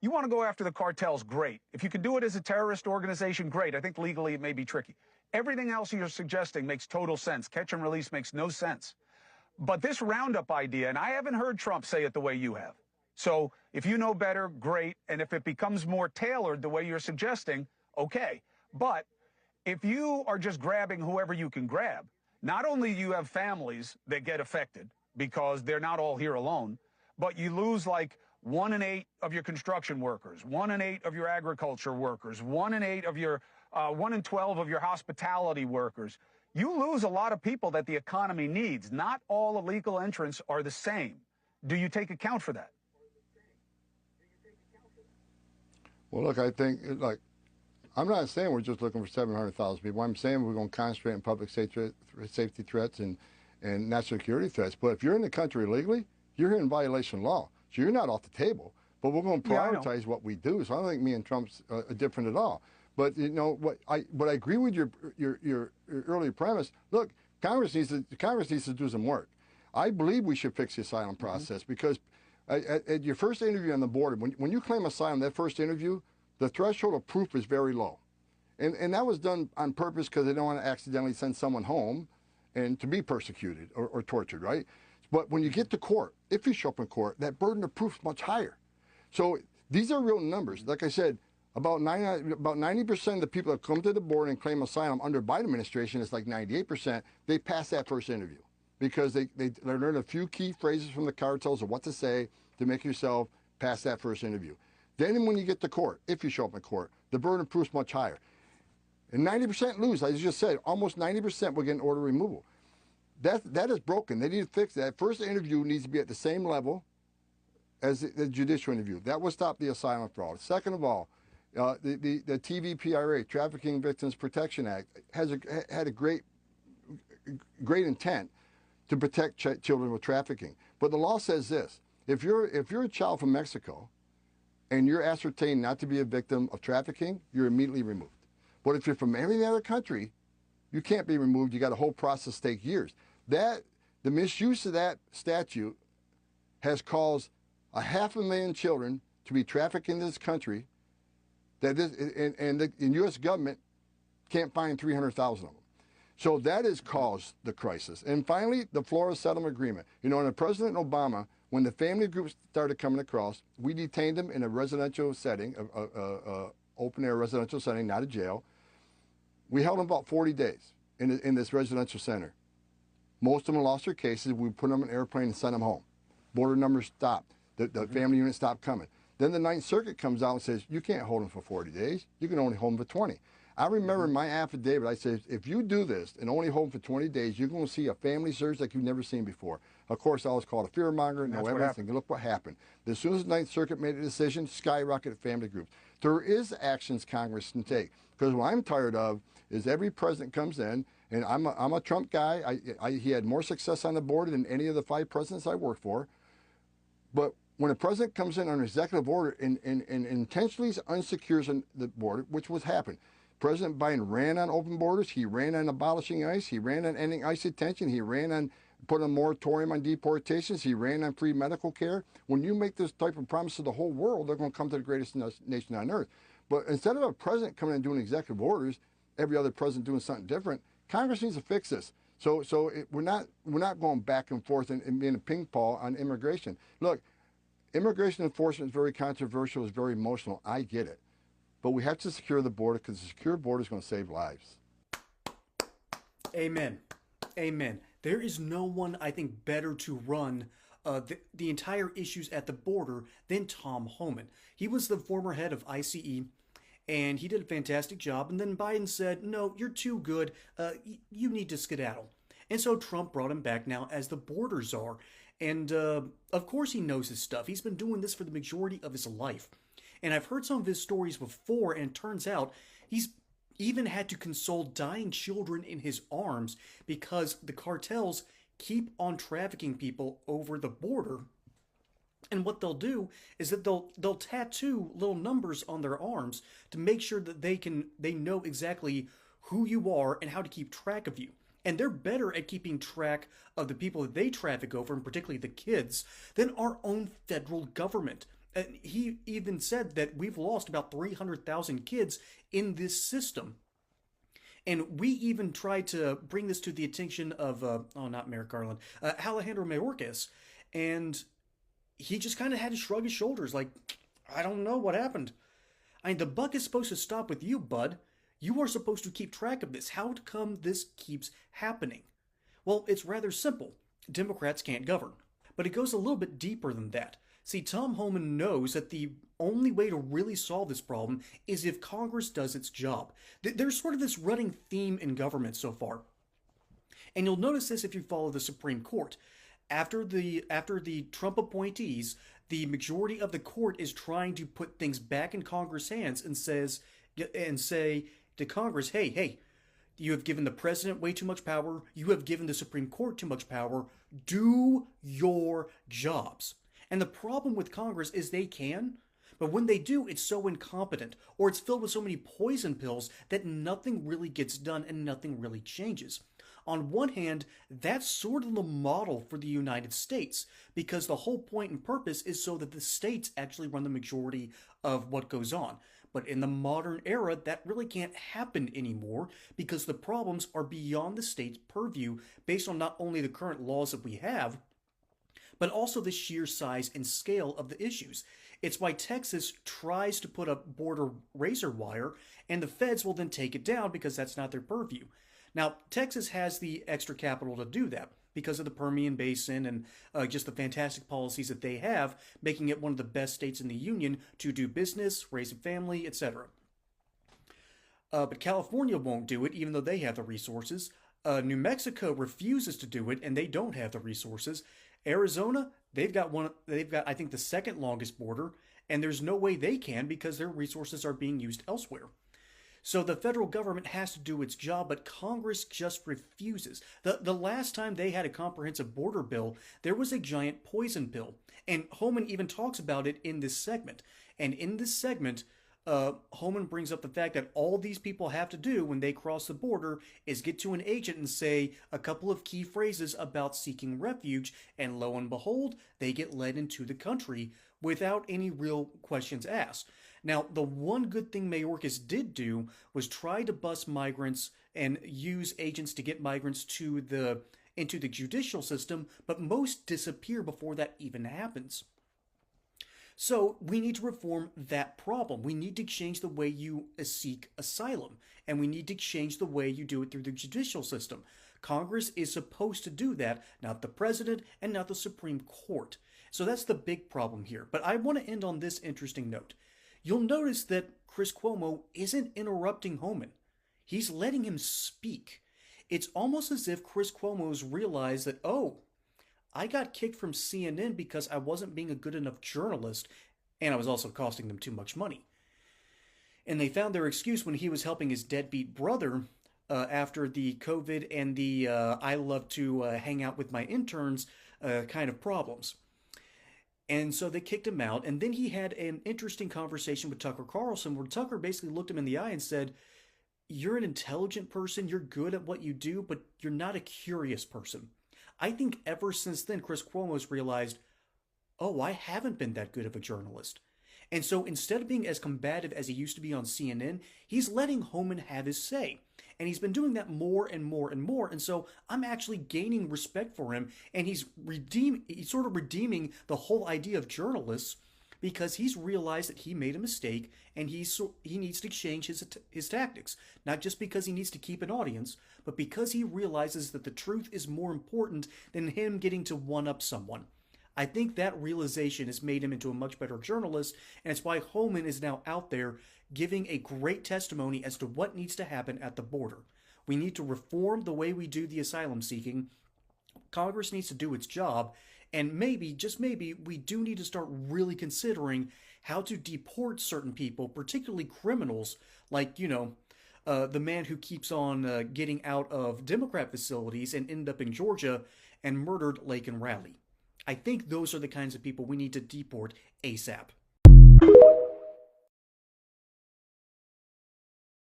You want to go after the cartels, great. If you can do it as a terrorist organization, great. I think legally it may be tricky. Everything else you're suggesting makes total sense. Catch and release makes no sense. But this roundup idea, and I haven't heard Trump say it the way you have. So if you know better, great. And if it becomes more tailored the way you're suggesting, okay. But if you are just grabbing whoever you can grab, not only do you have families that get affected because they're not all here alone, but you lose like 1 in 8 of your construction workers, 1 in 8 of your agriculture workers, 1 in 8 of your, 1 in 12 of your hospitality workers. You lose a lot of people that the economy needs. Not all illegal entrants are the same. Do you take account for that? Well, look, I think, like, I'm not saying we're just looking for 700,000 people. I'm saying we're going to concentrate on public safety threats and national security threats. But if you're in the country illegally, you're here in violation of law. So you're not off the table. But we're going to prioritize what we do. So I don't think me and Trump's different at all. But you know what I agree with your earlier premise. Look, Congress needs to do some work. I believe we should fix the asylum process because at your first interview on the border, when you claim asylum, that first interview, the threshold of proof is very low, and that was done on purpose because they don't want to accidentally send someone home and to be persecuted or tortured, right? But when you get to court, if you show up in court, that burden of proof is much higher. So these are real numbers. Like I said, about 90% of the people that come to the border and claim asylum under Biden administration, it's like 98%, they pass that first interview because they learn a few key phrases from the cartels of what to say to make yourself pass that first interview. Then when you get to court, if you show up in court, the burden of proof is much higher. And 90% lose, as I just said, almost 90% will get an order removal. That is broken. They need to fix that. First interview needs to be at the same level as the judicial interview. That will stop the asylum fraud. Second of all, the TVPRA, Trafficking Victims Protection Act, had a great intent to protect children with trafficking. But the law says this: if you're a child from Mexico and you're ascertained not to be a victim of trafficking, you're immediately removed. But if you're from any other country, you can't be removed. You got a whole process take years. The misuse of that statute has caused 500,000 children to be trafficked into this country. And the U.S. government can't find 300,000 of them. So that has caused the crisis. And finally, the Florida Settlement Agreement. You know, under President Obama, when the family groups started coming across, we detained them in a residential setting, open-air residential setting, not a jail. We held them about 40 days in this residential center. Most of them lost their cases. We put them in an airplane and sent them home. Border numbers stopped. The family unit stopped coming. Then the Ninth Circuit comes out and says, you can't hold them for 40 days. You can only hold them for 20. I remember in my affidavit, I said, if you do this and only hold them for 20 days, you're going to see a family surge like you've never seen before. Of course, I was called a fearmonger, no evidence, and look what happened. As soon as the Ninth Circuit made a decision, skyrocketed family groups. There is actions Congress can take. Because what I'm tired of is every president comes in, and I'm a Trump guy. He had more success on the border than any of the 5 presidents I worked for. But when a president comes in on an executive order and intentionally unsecures the border, which was happened, President Biden ran on open borders. He ran on abolishing ICE. He ran on ending ICE detention. He ran on putting a moratorium on deportations. He ran on free medical care. When you make this type of promise to the whole world, they're going to come to the greatest nation on earth. But instead of a president coming in and doing executive orders, every other president doing something different, Congress needs to fix this. We're not going back and forth and being a ping pong on immigration. Look, immigration enforcement is very controversial. It's very emotional. I get it. But we have to secure the border because the secure border is going to save lives. Amen. Amen. There is no one, I think, better to run the entire issues at the border than Tom Homan. He was the former head of ICE, and he did a fantastic job. And then Biden said, no, you're too good. You need to skedaddle. And so Trump brought him back now as the border czar. And of course he knows his stuff. He's been doing this for the majority of his life. And I've heard some of his stories before, and it turns out he's even had to console dying children in his arms because the cartels keep on trafficking people over the border. And what they'll do is that they'll tattoo little numbers on their arms to make sure that they know exactly who you are and how to keep track of you. And they're better at keeping track of the people that they traffic over, and particularly the kids, than our own federal government. And he even said that we've lost about 300,000 kids in this system. And we even tried to bring this to the attention of, not Merrick Garland, Alejandro Mayorkas. And he just kind of had to shrug his shoulders, like, I don't know what happened. I mean, the buck is supposed to stop with you, bud. You are supposed to keep track of this. How come this keeps happening? Well, it's rather simple. Democrats can't govern. But it goes a little bit deeper than that. See, Tom Homan knows that the only way to really solve this problem is if Congress does its job. There's sort of this running theme in government so far. And you'll notice this if you follow the Supreme Court. After the Trump appointees, the majority of the court is trying to put things back in Congress' hands and say to Congress, hey, you have given the president way too much power. You have given the Supreme Court too much power. Do your jobs. And the problem with Congress is they can, but when they do, it's so incompetent, or it's filled with so many poison pills that nothing really gets done and nothing really changes. On one hand, that's sort of the model for the United States, because the whole point and purpose is so that the states actually run the majority of what goes on. But in the modern era, that really can't happen anymore because the problems are beyond the state's purview based on not only the current laws that we have, but also the sheer size and scale of the issues. It's why Texas tries to put up border razor wire, and the feds will then take it down because that's not their purview. Now, Texas has the extra capital to do that because of the Permian Basin and just the fantastic policies that they have, making it one of the best states in the union to do business, raise a family, etc. But California won't do it, even though they have the resources. New Mexico refuses to do it, and they don't have the resources. Arizona, they've got I think the second longest border, and there's no way they can because their resources are being used elsewhere. So the federal government has to do its job, but Congress just refuses. The last time they had a comprehensive border bill, there was a giant poison pill. And Homan even talks about it in this segment. And in this segment, Homan brings up the fact that all these people have to do when they cross the border is get to an agent and say a couple of key phrases about seeking refuge, and lo and behold, they get led into the country without any real questions asked. Now, the one good thing Mayorkas did do was try to bust migrants and use agents to get migrants into the judicial system, but most disappear before that even happens. So we need to reform that problem. We need to change the way you seek asylum, and we need to change the way you do it through the judicial system. Congress is supposed to do that, not the president and not the Supreme Court. So that's the big problem here. But I want to end on this interesting note. You'll notice that Chris Cuomo isn't interrupting Homan. He's letting him speak. It's almost as if Chris Cuomo's realized that, oh, I got kicked from CNN because I wasn't being a good enough journalist, and I was also costing them too much money. And they found their excuse when he was helping his deadbeat brother after the COVID and the I love to hang out with my interns kind of problems. And so they kicked him out, and then he had an interesting conversation with Tucker Carlson where Tucker basically looked him in the eye and said, you're an intelligent person, you're good at what you do, but you're not a curious person. I think ever since then, Chris Cuomo's realized, oh, I haven't been that good of a journalist. And so instead of being as combative as he used to be on CNN, he's letting Homan have his say. And he's been doing that more and more and more. And so I'm actually gaining respect for him. And he's sort of redeeming the whole idea of journalists because he's realized that he made a mistake and he needs to change his tactics. Not just because he needs to keep an audience, but because he realizes that the truth is more important than him getting to one-up someone. I think that realization has made him into a much better journalist, and it's why Homan is now out there giving a great testimony as to what needs to happen at the border. We need to reform the way we do the asylum seeking. Congress needs to do its job, and maybe, just maybe, we do need to start really considering how to deport certain people, particularly criminals, like, the man who keeps on getting out of Democrat facilities and ended up in Georgia and murdered Laken Riley. I think those are the kinds of people we need to deport ASAP.